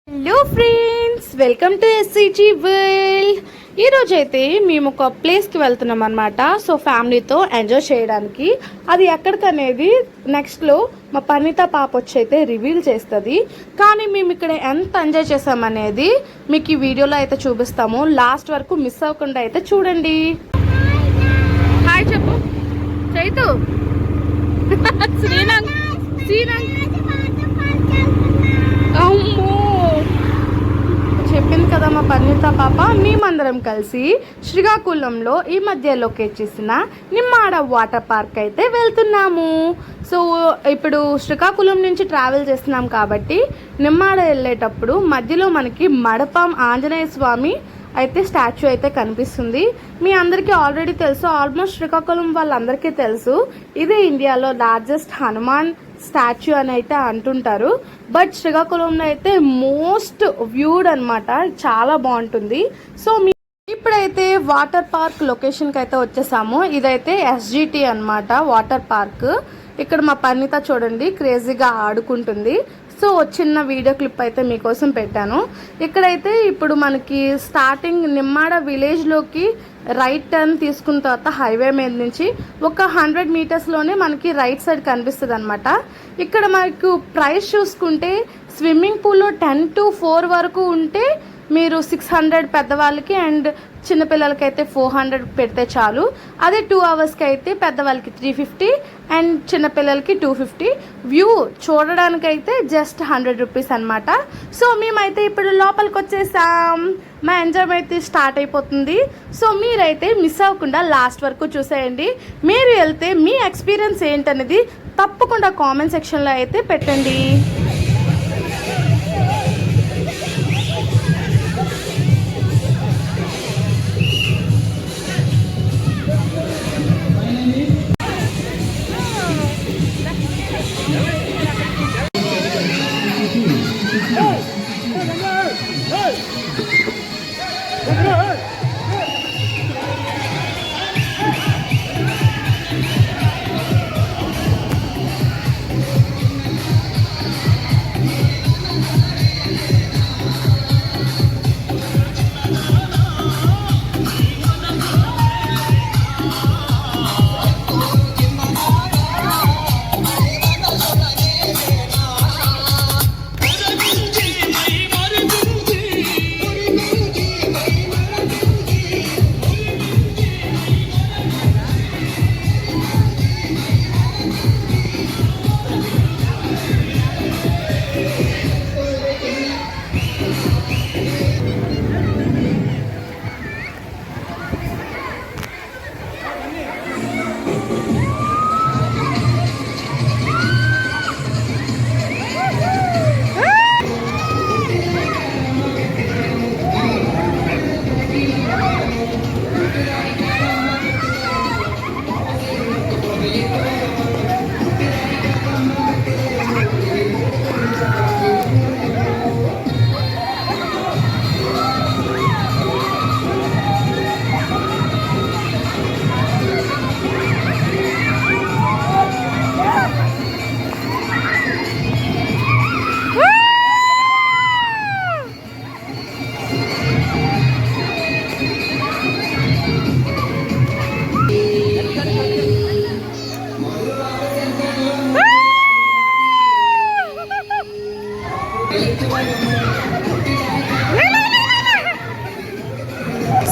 Hello friends, welcome to SCG world. ఈరోజైతే మేము ఒక ప్లేస్కి వెళ్తున్నాం అనమాట. సో ఫ్యామిలీతో ఎంజాయ్ చేయడానికి. అది ఎక్కడికనేది నెక్స్ట్లో మా పరిణిత పాప వచ్చి అయితే రివీల్ చేస్తుంది. కానీ మేము ఇక్కడ ఎంత ఎంజాయ్ చేసామనేది మీకు ఈ వీడియోలో అయితే చూపిస్తాము. లాస్ట్ వరకు మిస్ అవ్వకుండా అయితే చూడండి. హాయ్ చెప్పు చైతు. శ్రీనంగ్ అమ్మో చెప్పింది కదా మా పరిణిత పాప. మేమందరం కలిసి శ్రీకాకుళంలో ఈ మధ్య లొకేట్ చేసిన నిమ్మాడ వాటర్ పార్క్ అయితే వెళ్తున్నాము. సో ఇప్పుడు శ్రీకాకుళం నుంచి ట్రావెల్ చేస్తున్నాం కాబట్టి నిమ్మాడ వెళ్ళేటప్పుడు మధ్యలో మనకి మడపం ఆంజనేయ స్వామి అయితే స్టాచ్యూ అయితే కనిపిస్తుంది. మీ అందరికీ ఆల్రెడీ తెలుసు, ఆల్మోస్ట్ శ్రీకాకుళం వాళ్ళందరికీ తెలుసు, ఇదే ఇండియాలో లార్జెస్ట్ హనుమాన్ స్టాచ్యూ అని అయితే అంటుంటారు. బట్ శ్రీకాకుళంలో అయితే మోస్ట్ వ్యూడ్ అనమాట, చాలా బాగుంటుంది. సో ఇప్పుడైతే వాటర్ పార్క్ లొకేషన్కి అయితే వచ్చేసాము. ఇదైతే ఎస్జిటి అనమాట వాటర్ పార్క్. ఇక్కడ మా పరిణిత చూడండి క్రేజీగా ఆడుకుంటుంది. సో చిన్న వీడియో క్లిప్ అయితే మీకోసం పెట్టాను. ఇక్కడైతే ఇప్పుడు మనకి స్టార్టింగ్ నిమ్మాడ విలేజ్లోకి రైట్ టర్న్ తీసుకున్న తర్వాత హైవే మీద నుంచి ఒక 100 మీటర్స్లోనే మనకి రైట్ సైడ్ కనిపిస్తుంది అనమాట. ఇక్కడ మనకు ప్రైస్ చూసుకుంటే స్విమ్మింగ్ పూల్లో 10 to 4 వరకు ఉంటే మీరు 600 పెద్దవాళ్ళకి అండ్ చిన్నపిల్లలకి అయితే 400 పెడితే చాలు. అదే 2 అవర్స్కి అయితే పెద్దవాళ్ళకి 350 అండ్ చిన్నపిల్లలకి 250. వ్యూ చూడడానికి అయితే జస్ట్ 100 రూపీస్ అనమాట. సో మేమైతే ఇప్పుడు లోపలికి వచ్చేసాం. మా ఎంజాయ్మెంట్ అయితే స్టార్ట్ అయిపోతుంది. సో మీరైతే మిస్ అవ్వకుండా లాస్ట్ వరకు చూసేయండి. మీరు వెళ్తే మీ ఎక్స్పీరియన్స్ ఏంటనేది తప్పకుండా కామెంట్ సెక్షన్లో అయితే పెట్టండి.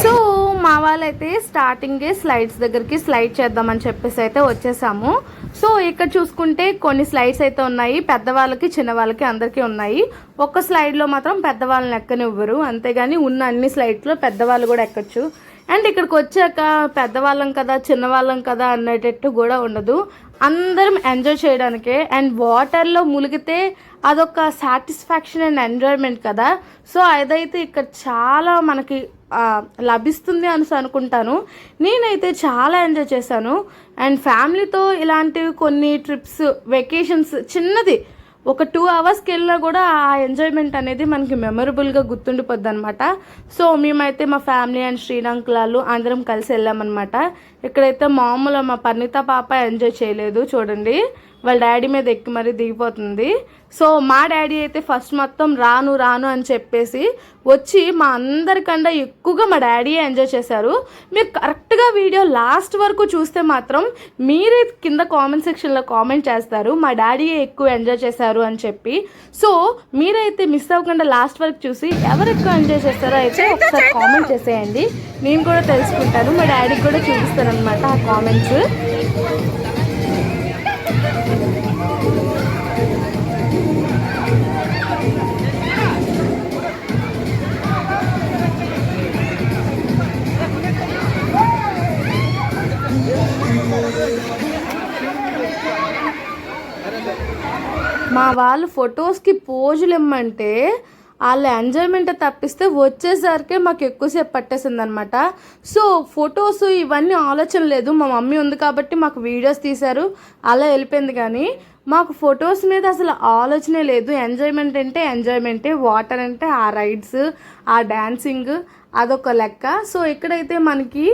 సో మా వాళ్ళైతే స్టార్టింగే స్లైడ్స్ దగ్గరికి స్లైడ్ చేద్దామని చెప్పేసి అయితే వచ్చేసాము. సో ఇక్కడ చూసుకుంటే కొన్ని స్లైడ్స్ అయితే ఉన్నాయి, పెద్దవాళ్ళకి చిన్నవాళ్ళకి అందరికీ ఉన్నాయి. ఒక్క స్లైడ్లో మాత్రం పెద్దవాళ్ళని ఎక్కనివ్వరు, అంతేగాని ఉన్న అన్ని స్లైడ్స్లో పెద్దవాళ్ళు కూడా ఎక్కచ్చు. అండ్ ఇక్కడికి వచ్చాక పెద్దవాళ్ళం కదా చిన్నవాళ్ళం కదా అనేటట్టు కూడా ఉండదు, అందరం ఎంజాయ్ చేయడానికే. అండ్ వాటర్లో మునిగితే అదొక సాటిస్ఫాక్షన్ అండ్ ఎంజాయ్మెంట్ కదా. సో అదైతే ఇక్కడ చాలా మనకి లభిస్తుంది అని అనుకుంటాను. నేనైతే చాలా ఎంజాయ్ చేశాను. అండ్ ఫ్యామిలీతో ఇలాంటివి కొన్ని ట్రిప్స్ వెకేషన్స్ చిన్నది ఒక 2 అవర్స్కి వెళ్ళినా కూడా ఆ ఎంజాయ్మెంట్ అనేది మనకి మెమొరబుల్గా గుర్తుండిపోద్ది అనమాట. సో మేమైతే మా ఫ్యామిలీ అండ్ శ్రీలంకలాలు అందరం కలిసి వెళ్ళామన్నమాట. ఇక్కడైతే మామూలు మా పరిణిత పాప ఎంజాయ్ చేయలేదు చూడండి, వాళ్ళ డాడీ మీద ఎక్కి మరీ దిగిపోతుంది. సో మా డాడీ అయితే ఫస్ట్ మొత్తం రాను రాను అని చెప్పేసి వచ్చి మా అందరికన్నా ఎక్కువగా మా డాడీ ఎంజాయ్ చేశారు. మీరు కరెక్ట్గా వీడియో లాస్ట్ వరకు చూస్తే మాత్రం మీరే కింద కామెంట్ సెక్షన్లో కామెంట్ చేస్తారు మా డాడీ ఎక్కువ ఎంజాయ్ చేశారు అని చెప్పి. సో మీరైతే మిస్ అవ్వకుండా లాస్ట్ వరకు చూసి ఎవరు ఎక్కువ ఎంజాయ్ చేస్తారో అయితే ఒకసారి కామెంట్ చేసేయండి. నేను కూడా తెలుసుకుంటాను, మా డాడీకి కూడా చూపిస్తాను అనమాట ఆ కామెంట్స్. మా వాళ్ళు ఫొటోస్కి పోజులు ఇమ్మంటే వాళ్ళ ఎంజాయ్మెంట్ తప్పిస్తే వచ్చేసరికి మాకు ఎక్కువసేపు పట్టేసింది అనమాట. సో ఫొటోస్ ఇవన్నీ ఆలోచన లేదు, మా మమ్మీ ఉంది కాబట్టి మాకు వీడియోస్ తీశారు అలా వెళ్ళిపోయింది. కానీ మాకు ఫొటోస్ మీద అసలు ఆలోచనే లేదు. ఎంజాయ్మెంట్ అంటే ఎంజాయ్మెంటే, వాటర్ అంటే ఆ రైడ్స్, ఆ డ్యాన్సింగ్ అదొక లెక్క. సో ఇక్కడైతే మనకి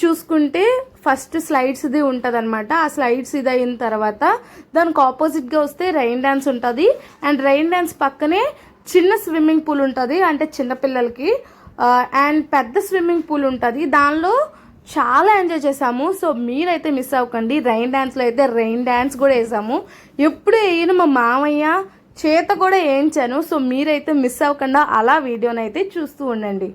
చూసుకుంటే ఫస్ట్ స్లైడ్స్ది ఉంటుంది అనమాట. ఆ స్లైడ్స్ ఇది అయిన తర్వాత దానికి ఆపోజిట్గా వస్తే రైన్ డ్యాన్స్ ఉంటుంది. అండ్ రైన్ డ్యాన్స్ పక్కనే చిన్న స్విమ్మింగ్ పూల్ ఉంటుంది, అంటే చిన్నపిల్లలకి. అండ్ పెద్ద స్విమ్మింగ్ పూల్ ఉంటుంది, దానిలో చాలా ఎంజాయ్ చేసాము. సో మీరైతే మిస్ అవ్వకండి. రైన్ డ్యాన్స్లో అయితే రైన్ డ్యాన్స్ కూడా వేసాము. ఎప్పుడు వేయను మా మామయ్య చేత కూడా వేయించాను. సో మీరైతే మిస్ అవ్వకుండా అలా వీడియోనైతే చూస్తూ ఉండండి.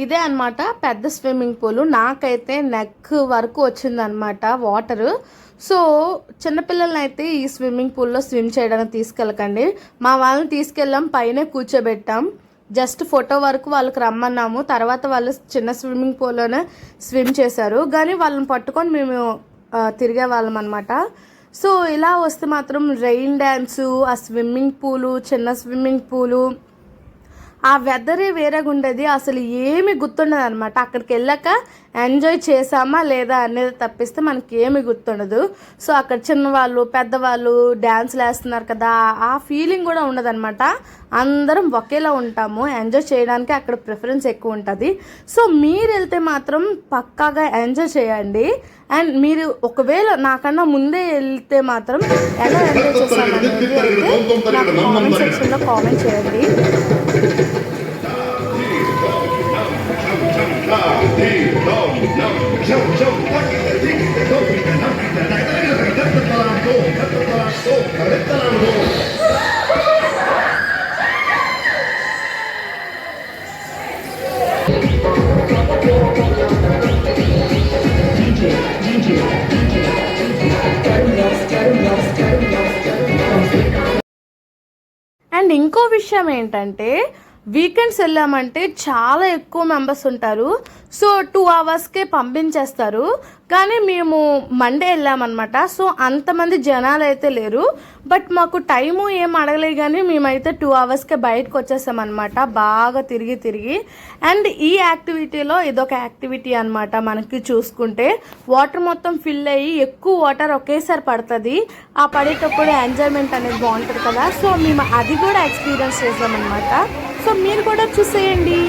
ఇదే అనమాట పెద్ద స్విమ్మింగ్ పూల్. నాకైతే నెక్ వరకు వచ్చిందనమాట వాటరు. సో చిన్నపిల్లల్ని అయితే ఈ స్విమ్మింగ్ పూల్లో స్విమ్ చేయడానికి తీసుకెళ్ళకండి. మా వాళ్ళని తీసుకెళ్ళాం, పైనే కూర్చోబెట్టాం, జస్ట్ ఫోటో వరకు వాళ్ళకి రమ్మన్నాము. తర్వాత వాళ్ళు చిన్న స్విమ్మింగ్ పూల్లోనే స్విమ్ చేశారు, కానీ వాళ్ళని పట్టుకొని మేము తిరిగే వాళ్ళం అనమాట. సో ఇలా వస్తే మాత్రం రెయిన్ డ్యాన్సు, ఆ స్విమ్మింగ్ పూలు, చిన్న స్విమ్మింగ్ పూలు, ఆ వెదరే వేరేగా ఉండేది. అసలు ఏమి గుర్తుండదు అనమాట. అక్కడికి వెళ్ళాక ఎంజాయ్ చేసామా లేదా అనేది తప్పిస్తే మనకి ఏమి గుర్తుండదు. సో అక్కడ చిన్నవాళ్ళు పెద్దవాళ్ళు డ్యాన్స్లు వేస్తున్నారు కదా, ఆ ఫీలింగ్ కూడా ఉండదన్నమాట. అందరం ఒకేలా ఉంటాము, ఎంజాయ్ చేయడానికి అక్కడ ప్రిఫరెన్స్ ఎక్కువ ఉంటుంది. సో మీరు వెళ్తే మాత్రం పక్కాగా ఎంజాయ్ చేయండి. అండ్ మీరు ఒకవేళ నాకన్నా ముందే వెళ్తే మాత్రం ఎలా ఎంజాయ్ చేస్తాను అనేది అయితే నాకు కామెంట్ సెక్షన్లో కామెంట్ చేయండి. అండ్ ఇంకో విషయం ఏంటంటే వీకెండ్స్ వెళ్ళామంటే చాలా ఎక్కువ మెంబర్స్ ఉంటారు. సో 2 అవర్స్కే పంపించేస్తారు. కానీ మేము మండే వెళ్ళామన్నమాట. సో అంతమంది జనాలు అయితే లేరు. బట్ మాకు టైము ఏం అడగలేదు, కానీ మేమైతే 2 అవర్స్కే బయటకు వచ్చేసామన్నమాట, బాగా తిరిగి. అండ్ ఈ యాక్టివిటీలో ఇదొక యాక్టివిటీ అనమాట. మనకి చూసుకుంటే వాటర్ మొత్తం ఫిల్ అయ్యి ఎక్కువ వాటర్ ఒకేసారి పడుతుంది. ఆ పడేటప్పుడు ఎంజాయ్మెంట్ అనేది బాగుంటుంది కదా. సో మేము అది కూడా ఎక్స్పీరియన్స్ చేసామన్నమాట. సో మీరు కూడా చూసేయండి.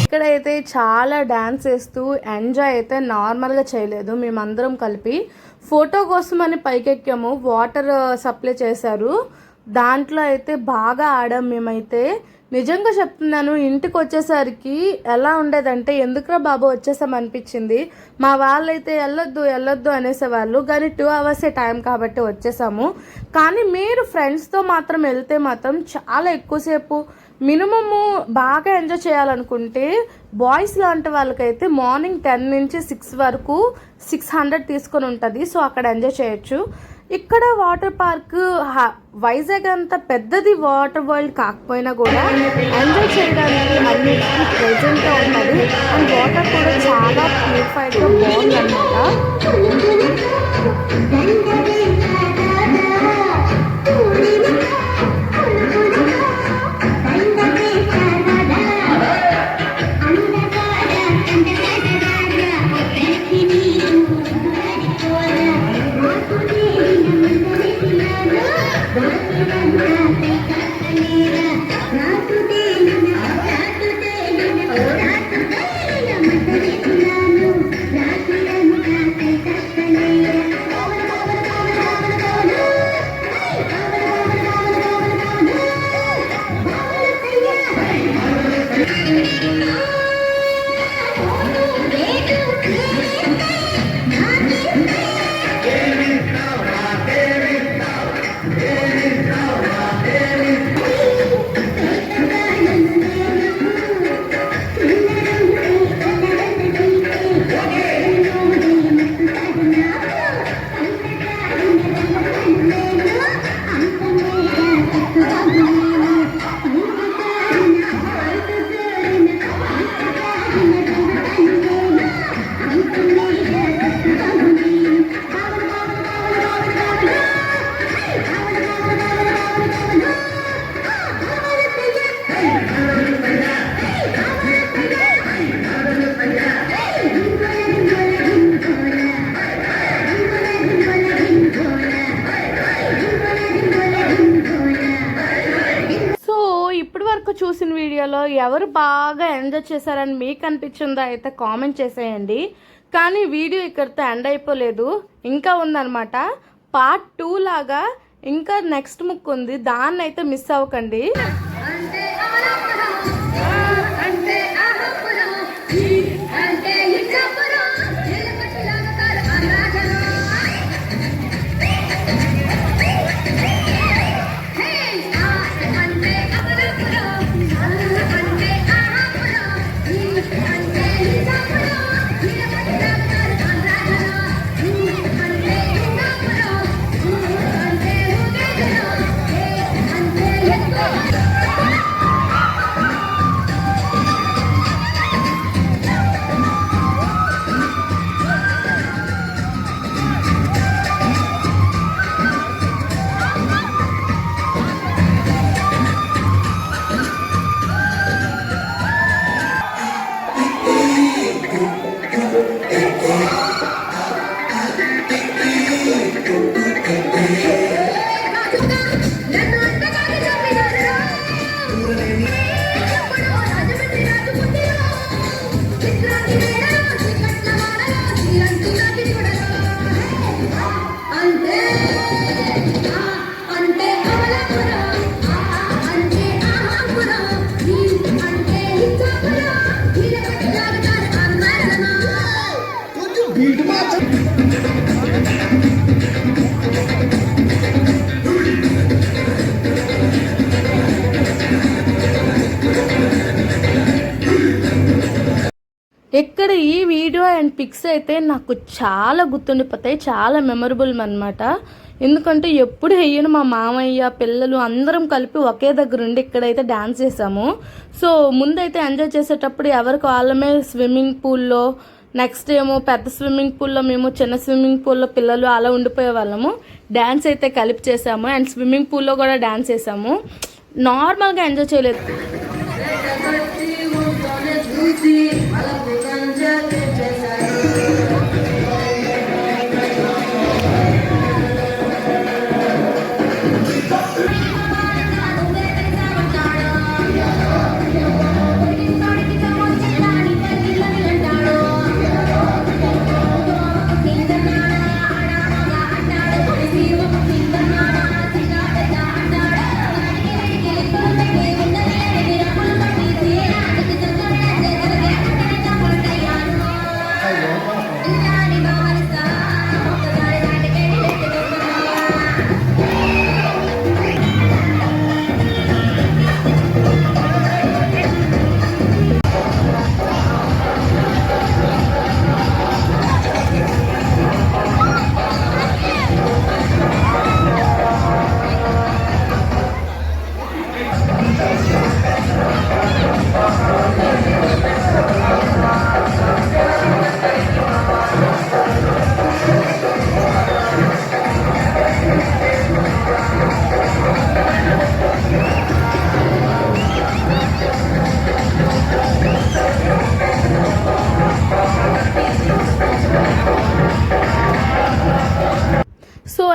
ఇక్కడైతే చాలా డ్యాన్స్ చేస్తూ ఎంజాయ్ అయితే నార్మల్గా చేయలేదు. మేమందరం కలిపి ఫోటో కోసం అని పైకెక్కాము. వాటర్ సప్లై చేశారు, దాంట్లో అయితే బాగా ఆడాం మేమైతే. నిజంగా చెప్తున్నాను, ఇంటికి వచ్చేసరికి ఎలా ఉండేదంటే ఎందుకురా బాబు వచ్చేసాం అనిపించింది. మా వాళ్ళైతే వెళ్ళొద్దు అనేసేవాళ్ళు, కానీ 2 hours టైం కాబట్టి వచ్చేసాము. కానీ మీరు ఫ్రెండ్స్తో మాత్రం వెళ్తే మాత్రం చాలా ఎక్కువసేపు మినిమము బాగా ఎంజాయ్ చేయాలనుకుంటే బాయ్స్ లాంటి వాళ్ళకైతే మార్నింగ్ 10 నుంచి 6 వరకు 600 తీసుకొని ఉంటుంది. సో అక్కడ ఎంజాయ్ చేయొచ్చు. ఇక్కడ వాటర్ పార్క్ వైజాగ్ అంత పెద్దది వాటర్ వరల్డ్ కాకపోయినా కూడా ఎంజాయ్ చేయడానికి అన్నిటికీ ప్రెజెంట్గా ఉంటుంది. అండ్ వాటర్ కూడా చాలా ప్యూరిఫైడ్గా బాగుంది అన్నమాట. చూసిన వీడియోలో ఎవరు బాగా ఎంజాయ్ చేశారని మీకు అనిపించిందో అయితే కామెంట్ చేసేయండి. కానీ వీడియో ఇక్కడితో ఎండ్ అయిపోలేదు, ఇంకా ఉందన్నమాట. పార్ట్ 2 లాగా ఇంకా నెక్స్ట్ ముక్ ఉంది, దాన్ని అయితే మిస్ అవ్వకండి. ఇక్కడ ఈ వీడియో అండ్ పిక్స్ అయితే నాకు చాలా గుర్తుండిపోతాయి, చాలా మెమరబుల్ అనమాట. ఎందుకంటే ఎప్పుడు వెయ్యను మా మామయ్య పిల్లలు అందరం కలిపి ఒకే దగ్గర ఉండి ఇక్కడైతే డ్యాన్స్ చేసాము. సో ముందైతే ఎంజాయ్ చేసేటప్పుడు ఎవరికి వాళ్ళమే స్విమ్మింగ్ పూల్లో, నెక్స్ట్ ఏమో పెద్ద స్విమ్మింగ్ పూల్లో, మేము చిన్న స్విమ్మింగ్ పూల్లో పిల్లలు అలా ఉండిపోయే వాళ్ళము. డ్యాన్స్ అయితే కలిపి చేసాము అండ్ స్విమ్మింగ్ పూల్లో కూడా డ్యాన్స్ చేసాము. నార్మల్గా ఎంజాయ్ చేయలేదు.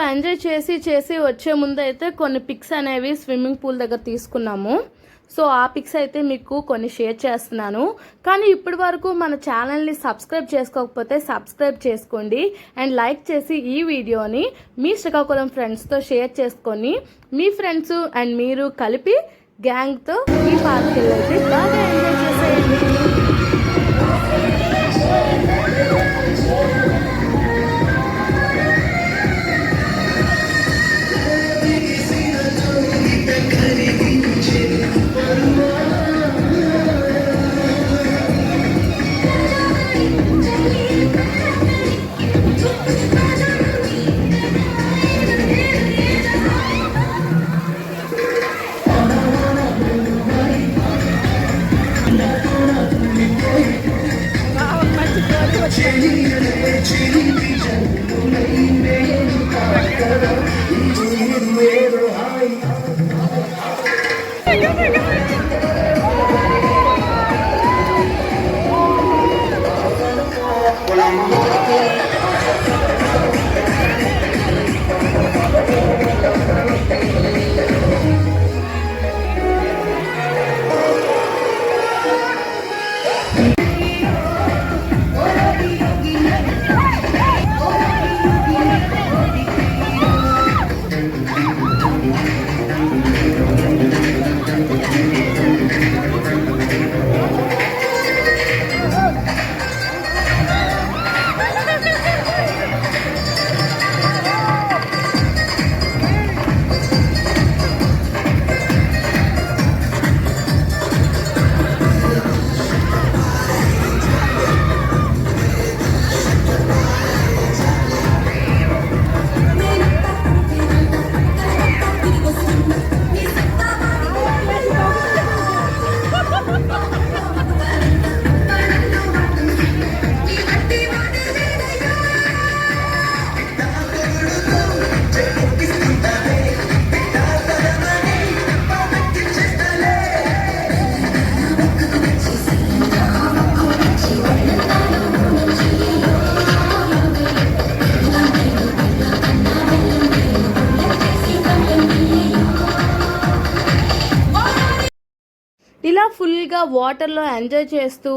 ఎంజాయ్ చేసి వచ్చే ముందు అయితే కొన్ని పిక్స్ అనేవి స్విమ్మింగ్ పూల్ దగ్గర తీసుకున్నాము. సో ఆ పిక్స్ అయితే మీకు కొన్ని షేర్ చేస్తున్నాను. కానీ ఇప్పటి వరకు మన ఛానల్ని సబ్స్క్రైబ్ చేసుకోకపోతే సబ్స్క్రైబ్ చేసుకోండి అండ్ లైక్ చేసి ఈ వీడియోని మీ శ్రీకాకుళం ఫ్రెండ్స్తో షేర్ చేసుకొని మీ ఫ్రెండ్స్ అండ్ మీరు కలిపి గ్యాంగ్తో ఈ పార్క్కి వెళ్ళి బాగా ఎంజాయ్ చేసేయండి. ఇలా ఫుల్గా వాటర్లో ఎంజాయ్ చేస్తూ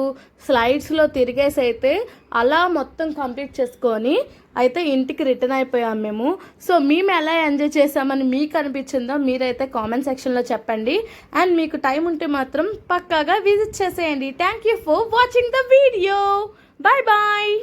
స్లైడ్స్లో తిరిగేసి అయితే అలా మొత్తం కంప్లీట్ చేసుకొని అయితే ఇంటికి రిటర్న్ అయిపోయాం మేము. సో మేము ఎలా ఎంజాయ్ చేసామని మీకు అనిపించిందో మీరైతే కామెంట్ సెక్షన్లో చెప్పండి. అండ్ మీకు టైం ఉంటే మాత్రం పక్కాగా విజిట్ చేసేయండి. Thank you for watching the video. Bye bye.